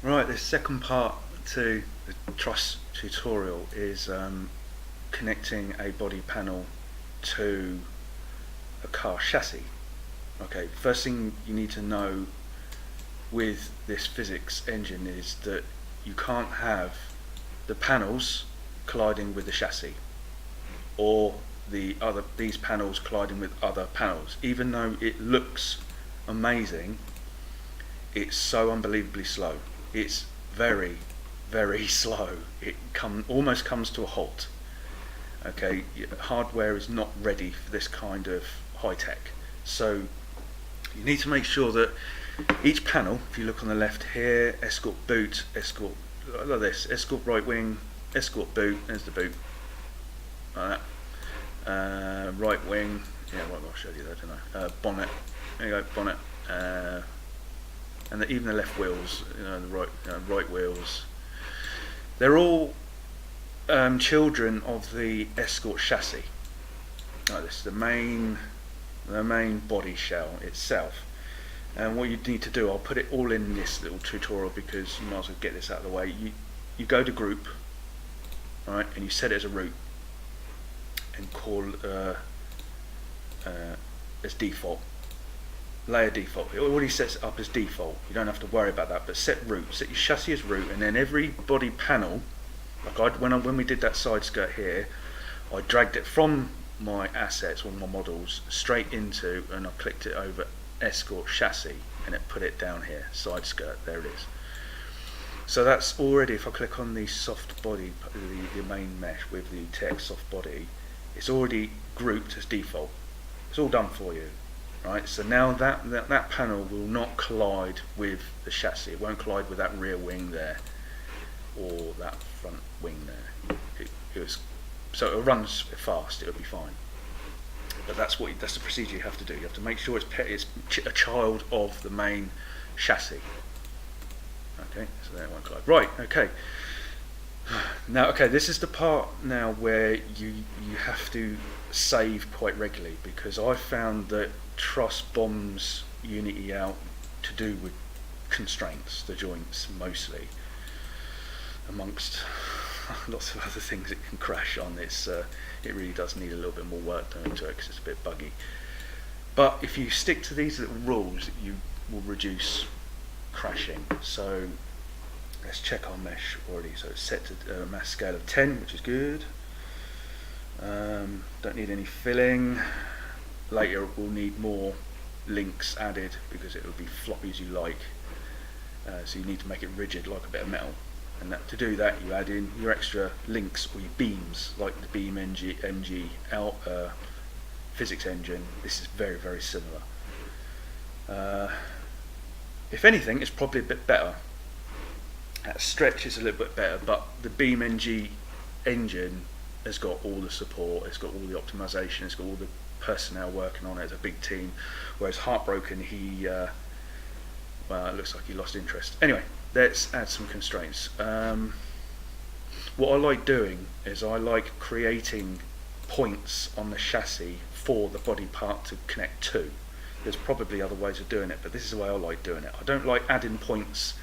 Right, the second part to the Truss tutorial is connecting a body panel to a car chassis. Okay, first thing you need to know with this physics engine is that you can't have the panels colliding with the chassis, or these panels colliding with other panels. Even though it looks amazing, it's so unbelievably slow. It's very, very slow. It almost comes to a halt. Okay, hardware is not ready for this kind of high tech. So you need to make sure that each panel, if you look on the left here, escort boot, escort, like this, escort right wing, escort boot, there's the boot, like that. Right wing, yeah, well, I showed you that, didn't I? Bonnet, there you go, bonnet. And even the left wheels, the right wheels, they're all children of the Escort chassis. Like this, the main body shell itself. And what you need to do, I'll put it all in this little tutorial because you might as well get this out of the way. You go to group, right, and you set it as a root, and call as default. Layer default. It already sets it up as default. You don't have to worry about that. But set root. Set your chassis as root, and then every body panel, like when we did that side skirt here, I dragged it from my assets or my models straight into, and I clicked it over Escort chassis, and it put it down here. Side skirt. There it is. So that's already. If I click on the soft body, the main mesh with the TX soft body, it's already grouped as default. It's all done for you. Right, so now that panel will not collide with the chassis. It won't collide with that rear wing there, or that front wing there. So it'll run fast. It'll be fine. But that's the procedure you have to do. You have to make sure it's a child of the main chassis. Okay, so there it won't collide. Right. Okay. Now, okay, this is the part now where you have to save quite regularly, because I found that Truss bombs Unity out to do with constraints, the joints mostly, amongst lots of other things it can crash on. It really does need a little bit more work done to it because it's a bit buggy. But if you stick to these little rules, you will reduce crashing. So let's check our mesh already. So it's set to a mass scale of 10, which is good. Don't need any filling. Later we'll need more links added because it will be floppy as you like. So you need to make it rigid like a bit of metal. And to do that, you add in your extra links or your beams, like the beam MG physics engine. This is very, very similar. If anything, it's probably a bit better. At stretch is a little bit better, but the beam MG engine has got all the support, it's got all the optimization, it's got all the personnel working on it. It's a big team. Whereas Heartbroken, well, it looks like he lost interest. Anyway, let's add some constraints. What I like doing is I like creating points on the chassis for the body part to connect to. There's probably other ways of doing it, but this is the way I like doing it. I don't like adding points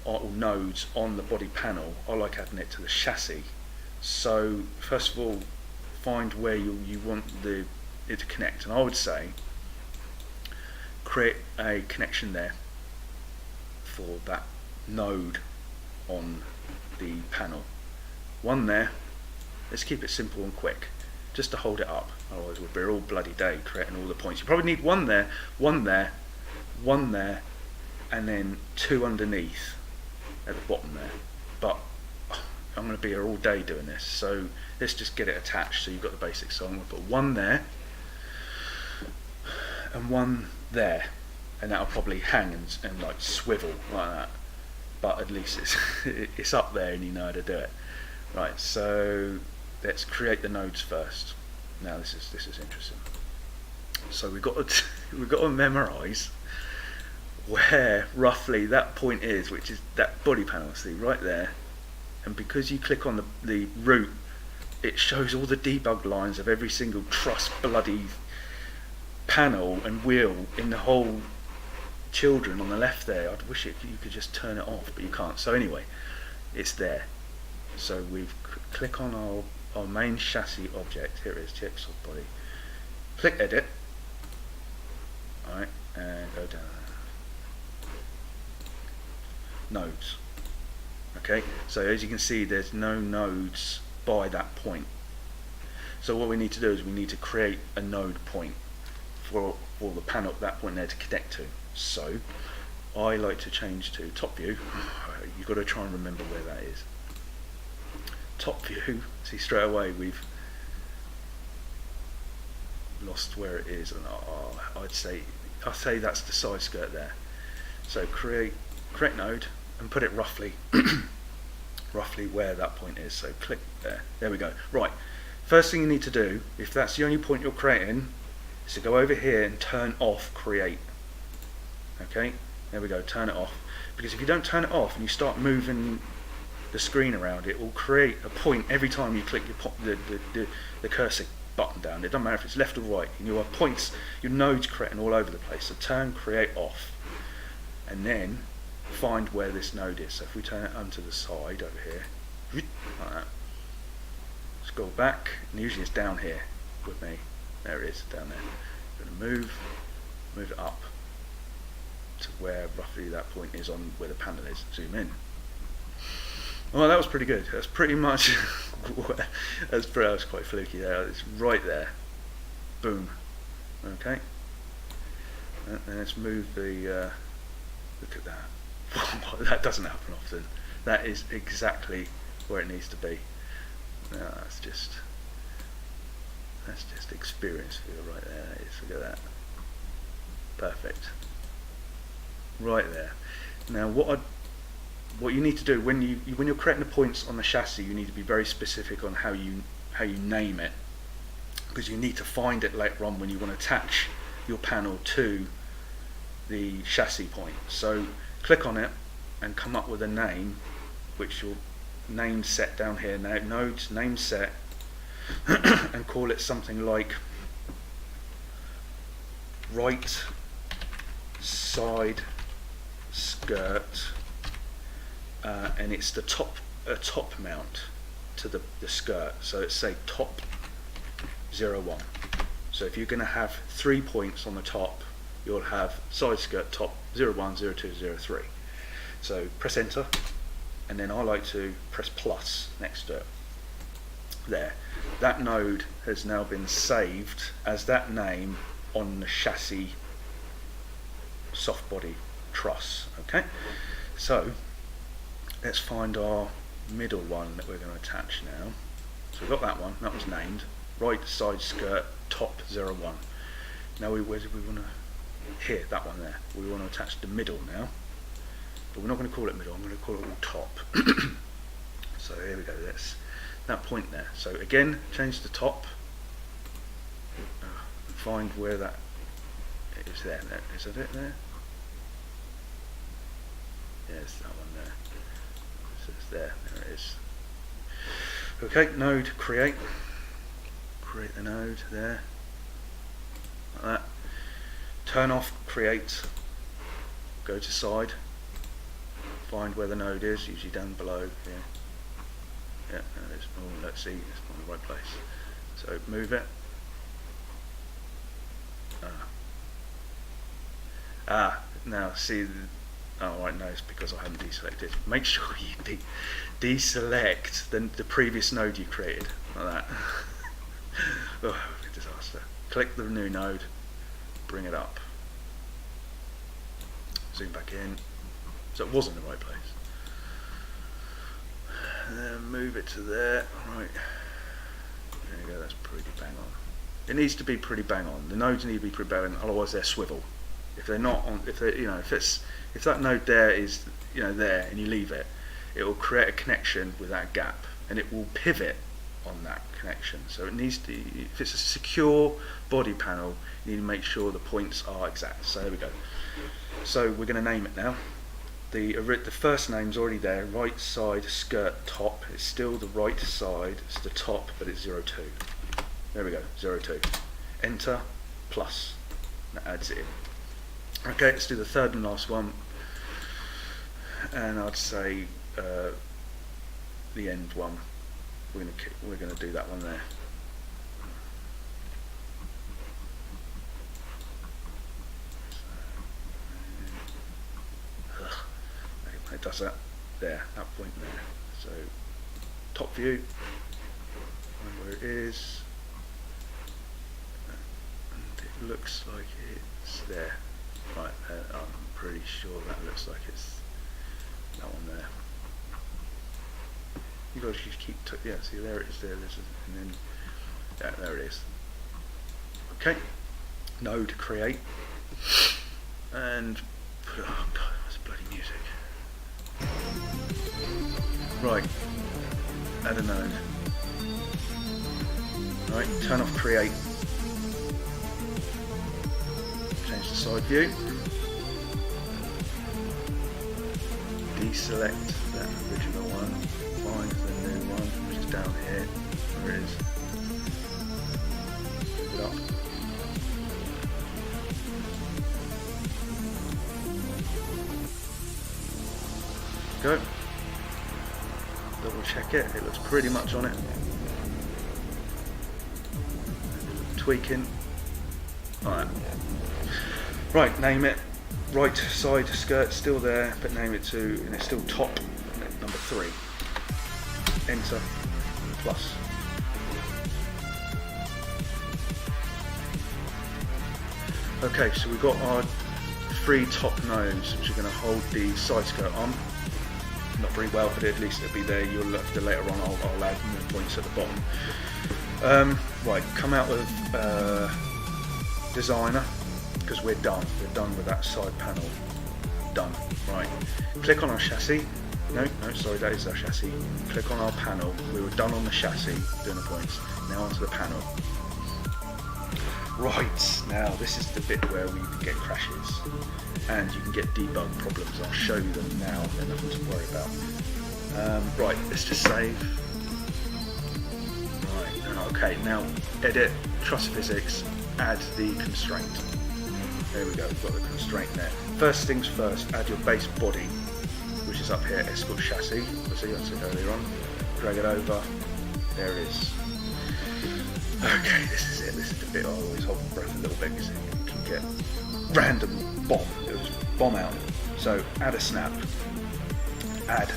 or nodes on the body panel. I like adding it to the chassis. So first of all, find where you want it to connect, and I would say create a connection there for that node on the panel. One there. Let's keep it simple and quick, just to hold it up. Otherwise we'll be all bloody day creating all the points. You probably need one there, one there, one there, and then two underneath at the bottom there. But I'm going to be here all day doing this, so let's just get it attached so you've got the basics. So I'm going to put one there and one there, and that'll probably hang and like swivel like that, but at least it's up there and you know how to do it. Right, so let's create the nodes first. Now this is interesting. So we've got to memorize where roughly that point is, which is that body panel, see right there. And because you click on the root, it shows all the debug lines of every single truss bloody panel and wheel in the whole children on the left there, I wish you could just turn it off, but you can't. So anyway, it's there. So we click on our main chassis object. Here it is, TX body. Click edit. Alright, and go down. Nodes. Okay, so as you can see, there's no nodes by that point. So what we need to do is we need to create a node point for the panel at that point there to connect to. So I like to change to top view. You've got to try and remember where that is. Top view. See, straight away we've lost where it is, and I'd say that's the side skirt there. So create node and put it roughly roughly where that point is. So click there. There we go. Right. First thing you need to do, if that's the only point you're creating, is to go over here and turn off create. Okay, there we go, turn it off. Because if you don't turn it off and you start moving the screen around, it will create a point every time you click the cursor button down. It doesn't matter if it's left or right, and you'll have points, your nodes creating all over the place. So turn create off, and then find where this node is. So if we turn it onto the side over here, like that. Scroll back, and usually it's down here with me. There it is, down there. I'm going to move it up to where roughly that point is on where the panel is. Zoom in. Well, that was pretty good. That's pretty much that was quite fluky there. It's right there. Boom. Okay. And let's move the. Look at that. That doesn't happen often. That is exactly where it needs to be. No, that's just experience for you right there. That is. Look at that. Perfect. Right there. Now, what you need to do when you're creating the points on the chassis, you need to be very specific on how you name it, because you need to find it later on when you want to attach your panel to the chassis point. So click on it and come up with a name, which you'll name set down here. Now, nodes name set, and call it something like right side skirt, and it's the top mount to the skirt. So let's say top 01. So if you're going to have 3 points on the top, you'll have side skirt top 01, 02, 03. So press enter, and then I like to press plus next to it. There, that node has now been saved as that name on the chassis soft body truss. Okay, so let's find our middle one that we're going to attach now. So we've got that one, that was named right side skirt top 01. Now where do we want to, here, that one there, we want to attach the middle now, but we're not going to call it middle, I'm going to call it all top. So here we go, that's that point there. So again, change the top, find where that is there. Is that it there? Yes, that one there. So it's there it is. Okay, node create the node there, like that. Turn off create, go to side, find where the node is, usually down below here. Yeah, there it is. Oh, let's see, it's not in the right place. So move it. Now see, right, no, it's because I haven't deselected. Make sure you deselect the previous node you created, like that. Oh, disaster. Click the new node, bring it up, zoom back in, so it was in the right place. And then move it to there. Right, there you go, that's pretty bang on. It needs to be pretty bang on. The nodes need to be pretty bang on, otherwise they're swivel. If they're not on, if that node there is, there, and you leave it, it will create a connection with that gap, and it will pivot on that connection. So it needs to, if it's a secure body panel, you need to make sure the points are exact. So there we go. So we're going to name it now. The first name's already there, right side skirt top. It's still the right side, it's the top, but it's 02. There we go, 02. Enter, plus, that adds it in. Okay, let's do the third and last one, and I'd say the end one. We're gonna do that one there. It does that there, that point there. So top view, find where it is, and it looks like it's there. Right there, I'm pretty sure that looks like it's that one there. You guys just keep, yeah, see there it is there, and then, yeah, there it is. Okay, node create, and, oh god, that's bloody music. Right, add a node. Right, turn off create. Change the side view. Deselect that original one. Find the new one, which is down here. There it is. Move it up. Go. Double check it. It looks pretty much on it. Tweaking. Alright. Right, name it. Right side skirt still there, but name it to, and it's still top number 3. Enter plus. Okay, so we've got our 3 top nodes which are going to hold the side skirt on. Not very well, but at least it'll be there. You'll have to later on. I'll add more points at the bottom. Right, come out of designer, because we're done. We're done with that side panel. Done. Right. Click on our chassis. No, sorry, that is our chassis. Click on our panel. We were done on the chassis, doing the points. Now onto the panel. Right, now this is the bit where we get crashes. And you can get debug problems. I'll show you them now. They're nothing to worry about. Right, let's just save. Right, okay, now edit, Truss physics, add the constraint. There we go, we've got the constraint there. First things first, add your base body, which is up here, escort chassis. See, I said earlier on. Drag it over. There it is. Okay, this is it. This is the bit I always hold my breath a little bit because it can get random bomb. It was bomb out. So add a snap. Add.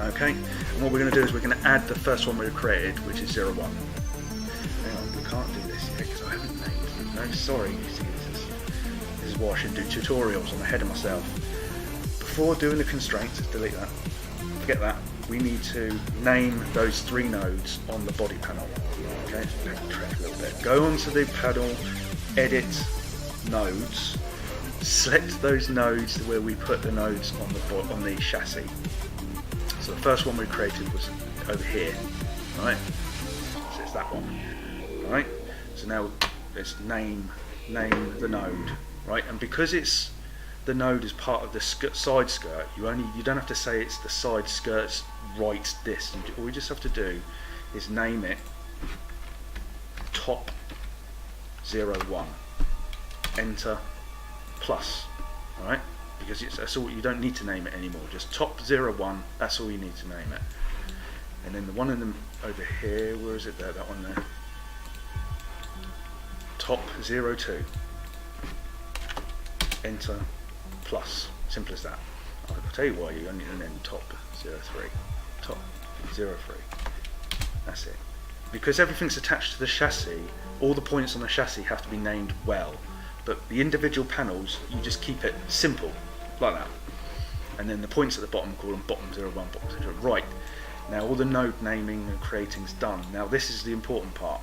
Okay. And what we're going to do is we're going to add the first one we created, which is 0, 1. Hang on, we can't do this yet because I haven't named it. No, sorry. You see, this is why I should do tutorials. I'm ahead of myself. Before doing the constraints, let's delete that. Forget that. We need to name those 3 nodes on the body panel. Okay, backtrack a little bit. Go onto the panel, edit nodes, select those nodes where we put the nodes on the chassis. So the first one we created was over here, right? So it's that one, right? So now let's name the node, right? And because it's the node is part of the side skirt, you don't have to say it's the side skirt's right this. All you just have to do is name it top 0, 1. Enter plus. Alright? Because that's all, you don't need to name it anymore. Just top 0, 1, that's all you need to name it. And then the one in them over here, where is it there? That one there. Top 0, 2. Enter plus. Simple as that. I'll tell you why you only need to name top 0, 3. Top 0, 3. That's it. Because everything's attached to the chassis, all the points on the chassis have to be named well. But the individual panels, you just keep it simple, like that. And then the points at the bottom, call them bottom 0, 1, bottom 0. Right. Now all the node naming and creating's done. Now this is the important part.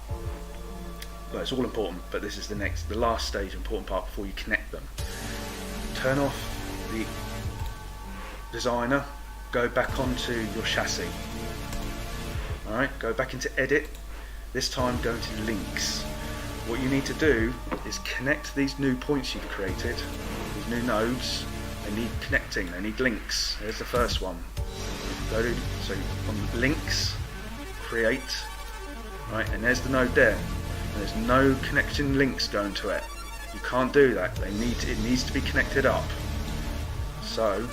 Well, it's all important, but this is the last stage, important part before you connect them. Turn off the designer, go back onto your chassis. Alright, go back into edit, this time go into links. What you need to do is connect these new points you've created, these new nodes. They need connecting, they need links. Here's the first one. Go to, so on links, create, right, and there's the node there. And there's no connecting links going to it. You can't do that. It needs to be connected up. So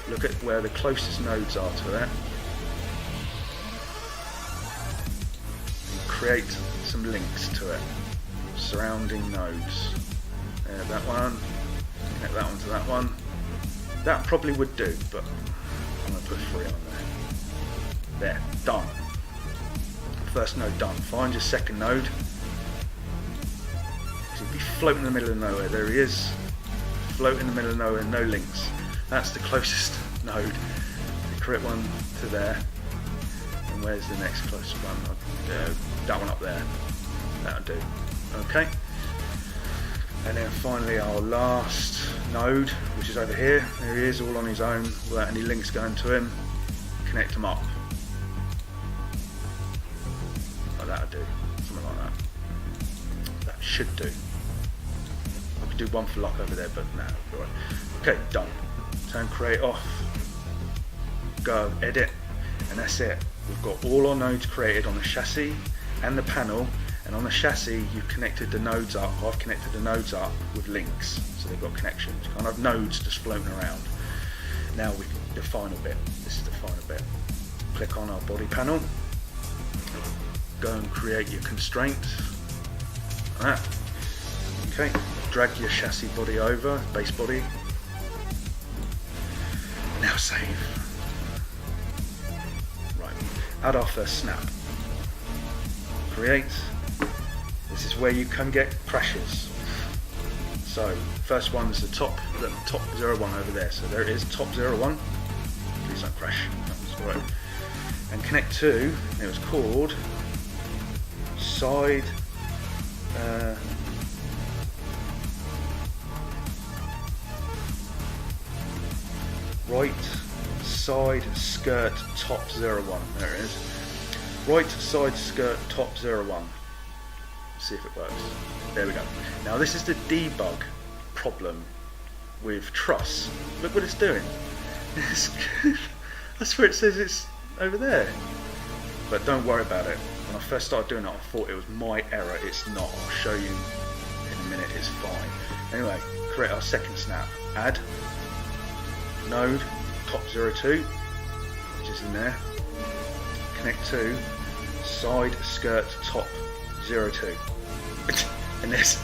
look at where the closest nodes are to it. And create some links to it. Surrounding nodes. That one. Connect that one to that one. That probably would do, but I'm going to put 3 on there. There, done. First node done. Find your second node. He'd be floating in the middle of nowhere. There he is. Float in the middle of nowhere, no links. That's the closest node. The correct one to there. And where's the next closest one? That one up there. That'll do. Okay. And then finally our last node, which is over here. There he is, all on his own, without any links going to him. Connect them up. Like that'll do. Something like that. That should do. I could do one for luck over there, but no. Right. Okay, done. Turn create off. Go edit, and that's it. We've got all our nodes created on the chassis and the panel. And on the chassis, you've connected the nodes up. I've connected the nodes up with links, so they've got connections. You can't have nodes just floating around. Now the final bit. This is the final bit. Click on our body panel. Go and create your constraint. Like that. Okay. Drag your chassis body over, base body. Now save. Right. Add our first snap. Create. This is where you can get crashes. So first one's the top 01 over there. So there it is, top 01. Please don't crash. That's all right. And connect to. It was called side. Right side skirt top 01. There it is. Right side skirt top 01. See if it works. There we go. Now this is the debug problem with Truss. Look what it's doing. That's where it says it's over there. But don't worry about it. When I first started doing it, I thought it was my error. It's not. I'll show you in a minute. It's fine. Anyway, create our second snap. Add node top 02, which is in there. Connect to side skirt top 02. And there's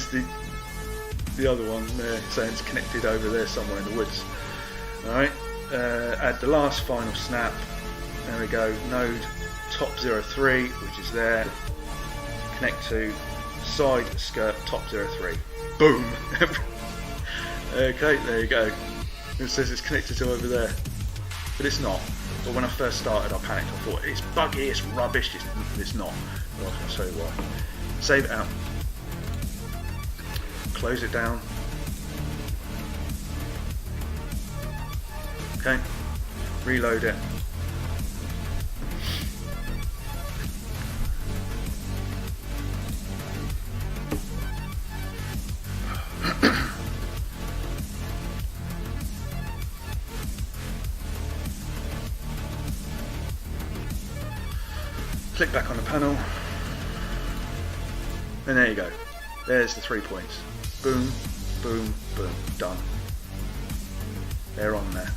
the other one there saying it's connected over there somewhere in the woods. Alright, add the last final snap. There we go, node top 03, which is there. Connect to side skirt top 03. Boom! Okay, there you go. It says it's connected to over there, but it's not. But when I first started, I panicked. I thought it's buggy, it's rubbish. It's not. Well, I'll show you why. Save it out. Close it down. Okay. Reload it. Click back on the panel, and there you go. There's the 3 points. Boom, boom, boom. Done. They're on there.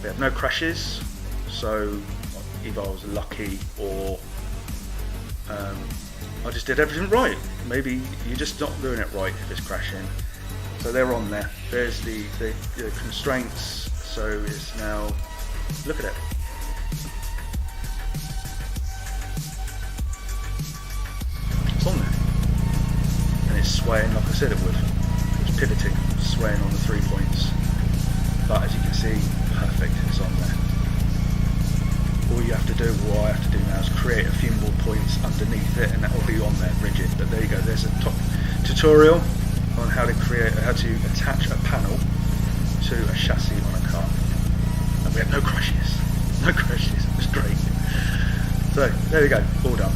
We have no crashes, so either I was lucky or I just did everything right. Maybe you're just not doing it right if it's crashing. So they're on there. There's the constraints. So it's now, look at it. On there, and it's swaying like I said it would. It's pivoting, swaying on the 3 points, but as you can see, perfect, it's on there. All you have to do, what I have to do now, is create a few more points underneath it, and that will be on there rigid. But there you go, there's a top tutorial on how to attach a panel to a chassis on a car, and we had no crashes, it was great. So there you go, all done.